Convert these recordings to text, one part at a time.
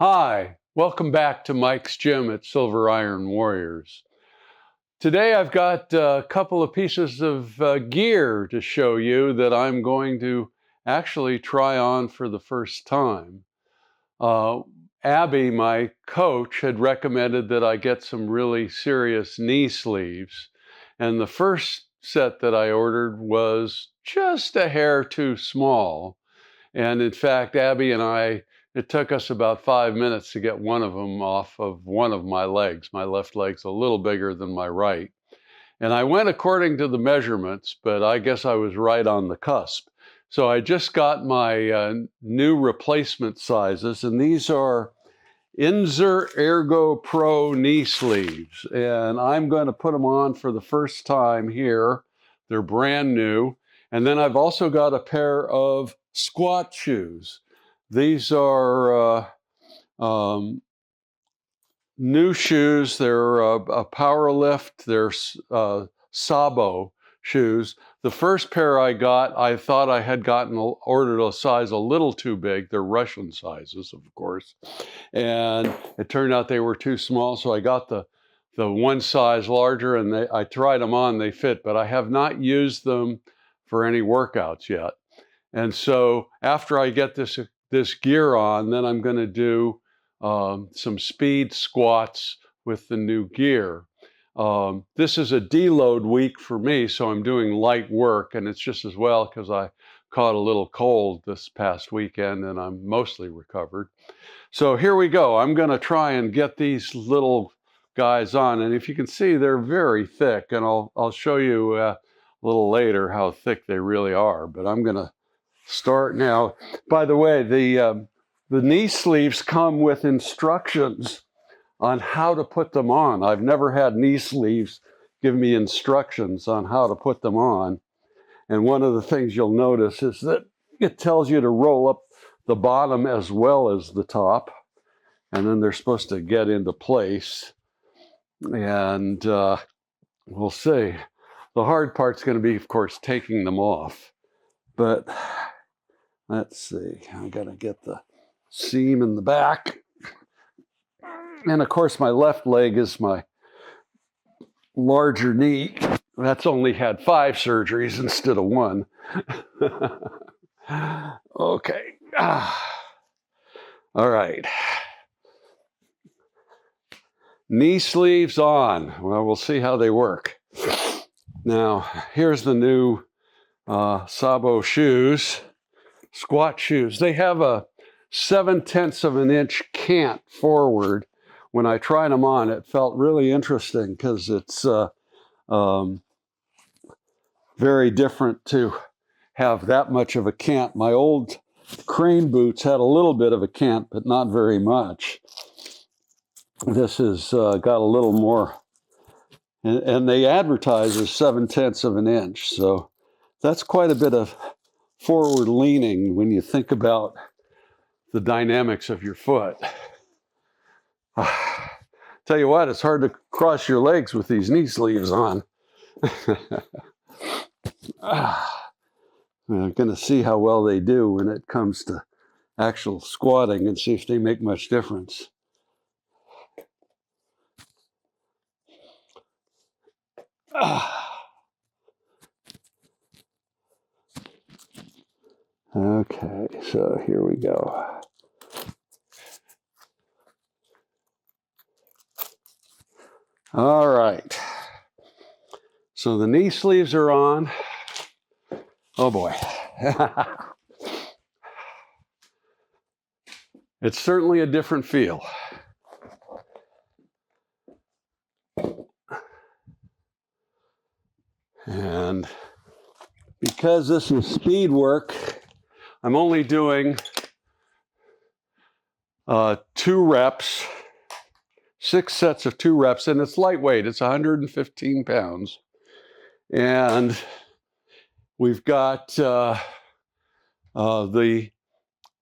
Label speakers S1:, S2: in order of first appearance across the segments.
S1: Hi, welcome back to Mike's Gym at Silver Iron Warriors. Today I've got a couple of pieces of gear to show you that I'm going to actually try on for the first time. Abby, my coach, had recommended that I get some really serious knee sleeves. And the first set that I ordered was just a hair too small. And in fact, Abby and I, it took us about 5 minutes to get one of them off of one of my legs. My left leg's a little bigger than my right. And I went according to the measurements, but I guess I was right on the cusp. So I just got my new replacement sizes, and these are Insert Ergo Pro knee sleeves. And I'm going to put them on for the first time here. They're brand new. And then I've also got a pair of squat shoes. These are new shoes. They're a power lift. They're Sabo shoes. The first pair I got, I thought I had ordered a size a little too big. They're Russian sizes, of course. And it turned out they were too small, so I got the one size larger, and I tried them on, they fit, but I have not used them for any workouts yet. And so after I get this gear on, then I'm going to do some speed squats with the new gear. This is a deload week for me, so I'm doing light work, and it's just as well because I caught a little cold this past weekend and I'm mostly recovered. So here we go. I'm going to try and get these little guys on, and if you can see, they're very thick, and I'll show you a little later how thick they really are, but I'm going to start now. By the way, the knee sleeves come with instructions on how to put them on. I've never had knee sleeves give me instructions on how to put them on. And one of the things you'll notice is that it tells you to roll up the bottom as well as the top. And then they're supposed to get into place. And we'll see. The hard part's going to be, of course, taking them off. But let's see. I got to get the seam in the back. And of course, my left leg is my larger knee. That's only had 5 surgeries instead of 1. Okay. All right. Knee sleeves on. Well, we'll see how they work. Now, here's the new Sabo shoes, squat shoes. They have a 7/10 of an inch cant forward. When I tried them on, it felt really interesting because it's very different to have that much of a cant. My old crane boots had a little bit of a cant, but not very much. This has got a little more, and they advertise as 7/10 of an inch. So that's quite a bit of forward leaning when you think about the dynamics of your foot. Tell you what, it's hard to cross your legs with these knee sleeves on. I'm going to see how well they do when it comes to actual squatting and see if they make much difference. Okay, so here we go. All right. So the knee sleeves are on. Oh boy. It's certainly a different feel. And because this is speed work, I'm only doing 2 reps, 6 sets of 2 reps, and it's lightweight. It's 115 pounds. And we've got the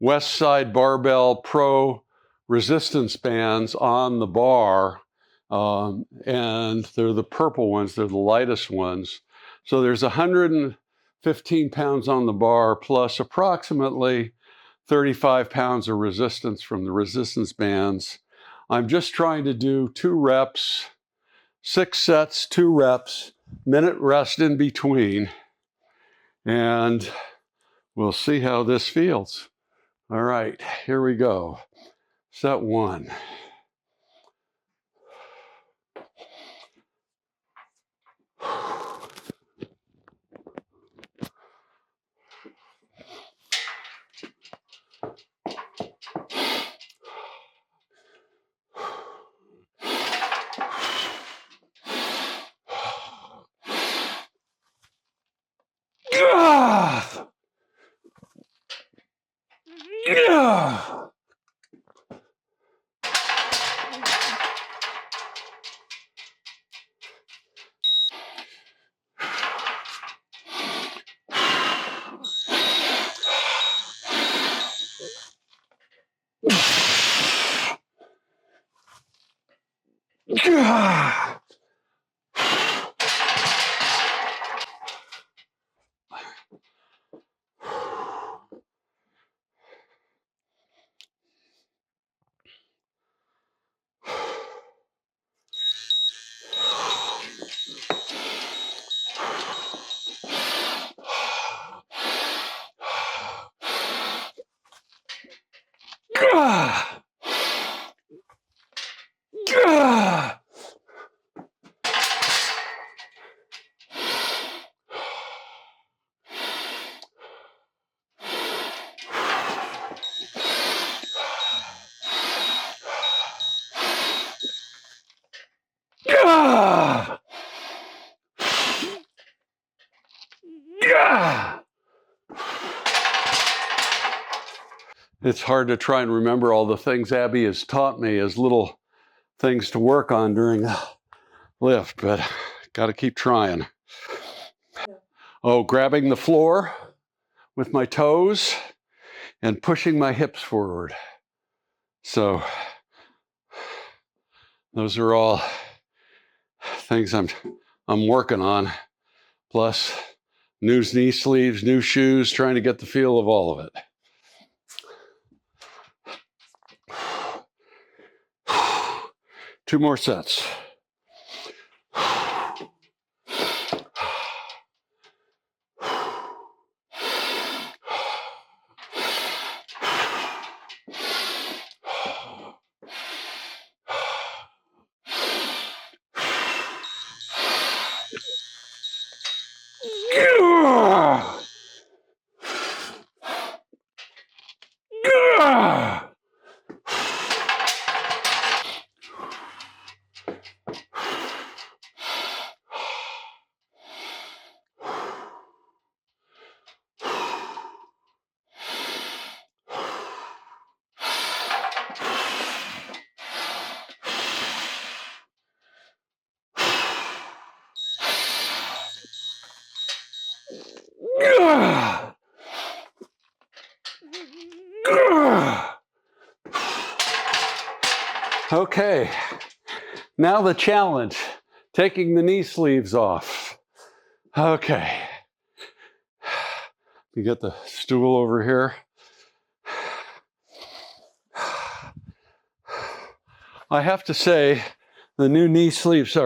S1: West Side Barbell Pro resistance bands on the bar, and they're the purple ones. They're the lightest ones. So there's 115 pounds on the bar plus approximately 35 pounds of resistance from the resistance bands. I'm just trying to do 2 reps, 6 sets, 2 reps, minute rest in between, and we'll see how this feels. All right, here we go. Set 1. It's hard to try and remember all the things Abby has taught me as little things to work on during the lift, but got to keep trying. Oh, grabbing the floor with my toes and pushing my hips forward. So those are all things I'm working on. Plus new knee sleeves, new shoes, trying to get the feel of all of it. Two more sets. Okay, now the challenge, taking the knee sleeves off. Okay, you get the stool over here. I have to say, the new knee sleeves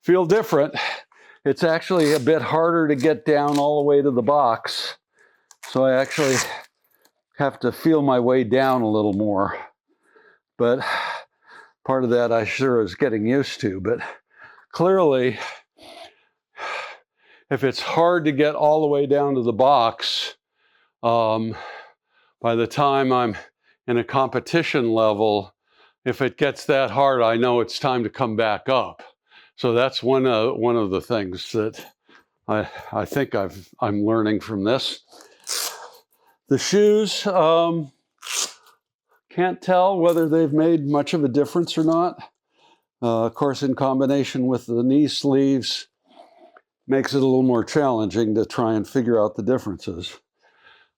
S1: feel different. It's actually a bit harder to get down all the way to the box. So I actually have to feel my way down a little more. But part of that I sure is getting used to. But clearly, if it's hard to get all the way down to the box, by the time I'm in a competition level, if it gets that hard, I know it's time to come back up. So that's one of the things that I think I'm learning from this. The shoes, can't tell whether they've made much of a difference or not. Of course, in combination with the knee sleeves, makes it a little more challenging to try and figure out the differences.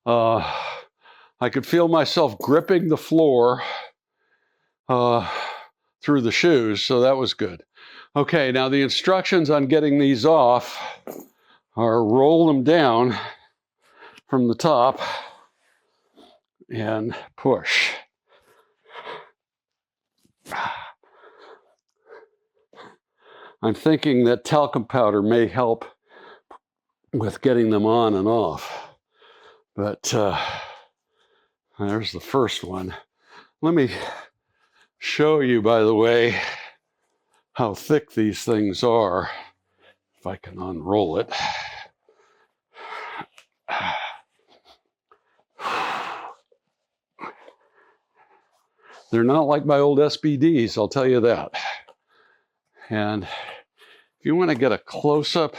S1: I could feel myself gripping the floor through the shoes, so that was good. Okay, now the instructions on getting these off are roll them down from the top and push. I'm thinking that talcum powder may help with getting them on and off. But there's the first one. Let me show you, by the way, how thick these things are. If I can unroll it. They're not like my old SBDs, I'll tell you that. And if you want to get a close-up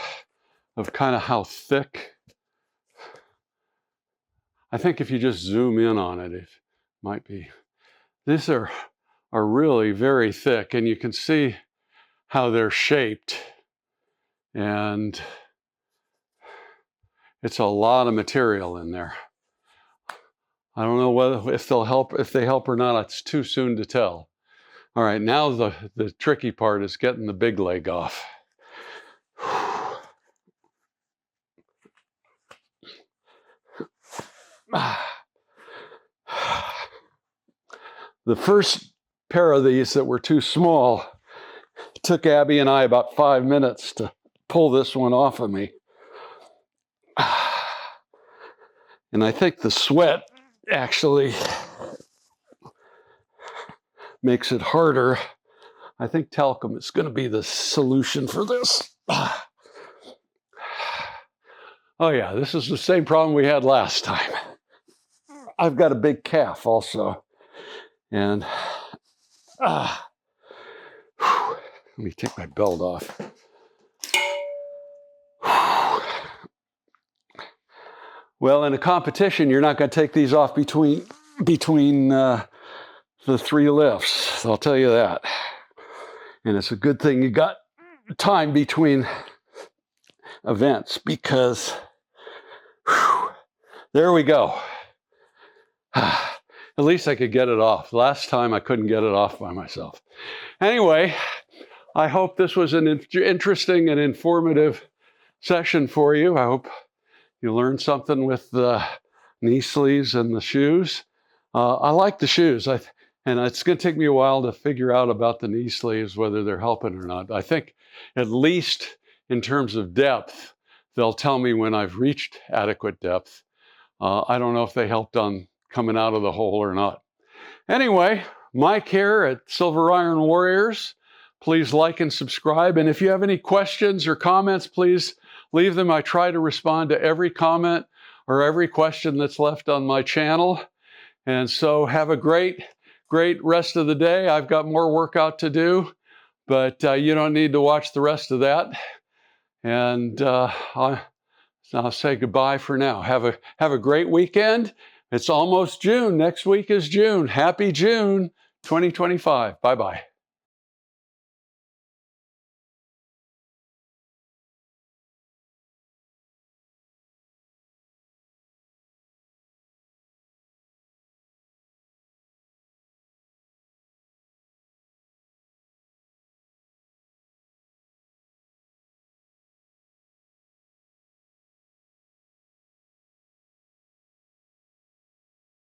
S1: of kind of how thick, I think if you just zoom in on it, it might be. These are really very thick, and you can see how they're shaped. And it's a lot of material in there. I don't know if they help or not. It's too soon to tell. All right, now the tricky part is getting the big leg off. The first pair of these that were too small, it took Abby and I about 5 minutes to pull this one off of me. And I think the sweat actually makes it harder. I think talcum is going to be the solution for this. Oh yeah, this is the same problem we had last time. I've got a big calf also. And let me take my belt off. Well, in a competition, you're not going to take these off between the 3 lifts. I'll tell you that. And it's a good thing you got time between events, because there we go. At least I could get it off. Last time I couldn't get it off by myself. Anyway, I hope this was an interesting and informative session for you. I hope you learned something with the knee sleeves and the shoes. I like the shoes, and it's going to take me a while to figure out about the knee sleeves, whether they're helping or not. I think at least in terms of depth, they'll tell me when I've reached adequate depth. I don't know if they helped on coming out of the hole or not. Anyway, Mike here at Silver Iron Warriors. Please like and subscribe. And if you have any questions or comments, please leave them. I try to respond to every comment or every question that's left on my channel. And so have a great rest of the day. I've got more workout to do, but you don't need to watch the rest of that. And I'll say goodbye for now. Have a great weekend. It's almost June. Next week is June. Happy June 2025. Bye-bye.